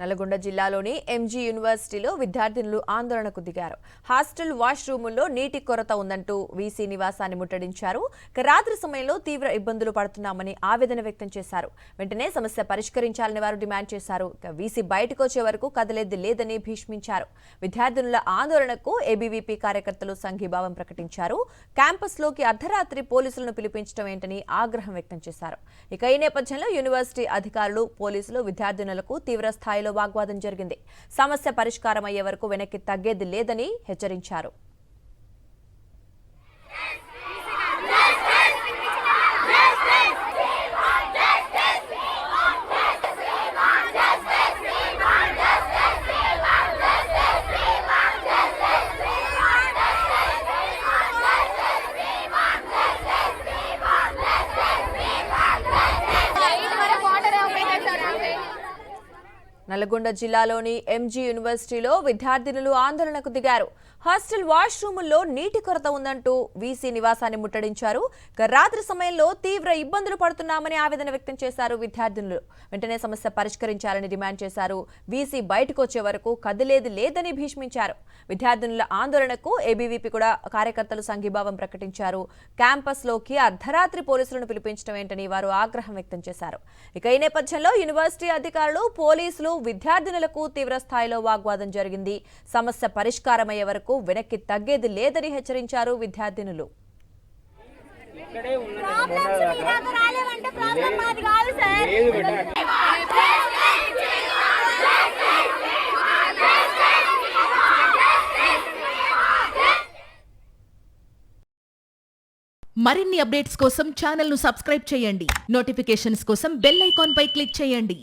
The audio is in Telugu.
నల్గొండ జిల్లాలోని ఎంజీ యూనివర్సిటీలో విద్యార్థినులు ఆందోళనకు దిగారు. హాస్టల్ వాష్రూముల్లో నీటి కొరత ఉందంటూ వీసీ నివాసాన్ని ముట్టడించారు. రాత్రి సమయంలో తీవ్ర ఇబ్బందులు పడుతున్నామని ఆవేదన వ్యక్తం చేశారు. వెంటనే సమస్య పరిష్కరించాలని వారు డిమాండ్ చేశారు. వీసీ బయటకు వచ్చే వరకు కదలేది లేదని భీష్మించారు. విద్యార్థినుల ఆందోళనకు ఏబీవీపీ కార్యకర్తలు సంఘీభావం ప్రకటించారు. క్యాంపస్లోకి అర్ధరాత్రి పోలీసులను పిలిపించడం ఏంటని ఆగ్రహం వ్యక్తం చేశారు. ఈ నేపథ్యంలో యూనివర్సిటీ అధికారులు, పోలీసులు విద్యార్థినులకు తీవ్ర స్థాయిలో వాగ్వాదం జరిగింది. సమస్య పరిష్కారం అయ్యే వరకు వెనక్కి తగ్గేది లేదని హెచ్చరించారు. నల్గొండ జిల్లాలోని ఎంజీ యూనివర్సిటీలో విద్యార్థినులు ఆందోళనకు దిగారు. హాస్టల్ వాష్రూముల్లో నీటి కొరత ఉందంటూ వీసీ నివాసాన్ని ముట్టడించారు. రాత్రి సమయంలో తీవ్ర ఇబ్బందులు పడుతున్నామని ఆవేదన వ్యక్తం చేశారు విద్యార్థినులు. వెంటనే సమస్య పరిష్కరించాలని డిమాండ్ చేశారు. వీసీ బయటకు వచ్చే వరకు కదిలేది లేదని భీష్మించారు. విద్యార్థినుల ఆందోళనకు ఏబీవీపీ కూడా కార్యకర్తలు సంఘీభావం ప్రకటించారు. క్యాంపస్లోకి అర్ధరాత్రి పోలీసులను పిలిపించడం ఏంటని వారు ఆగ్రహం వ్యక్తం చేశారు. ఈ నేపథ్యంలో యూనివర్సిటీ అధికారులు, పోలీసులు విద్యార్థినులకు తీవ్ర స్థాయిలో వాగ్వాదం జరిగింది. సమస్య పరిష్కారమయ్యే వరకు వెనక్కి తగ్గేది లేదని హెచ్చరించారు విద్యార్థినులు. మరిన్ని అప్డేట్స్ కోసం ఛానల్ ను సబ్స్క్రైబ్ చేయండి. నోటిఫికేషన్స్ కోసం బెల్ ఐకాన్ పై క్లిక్ చేయండి.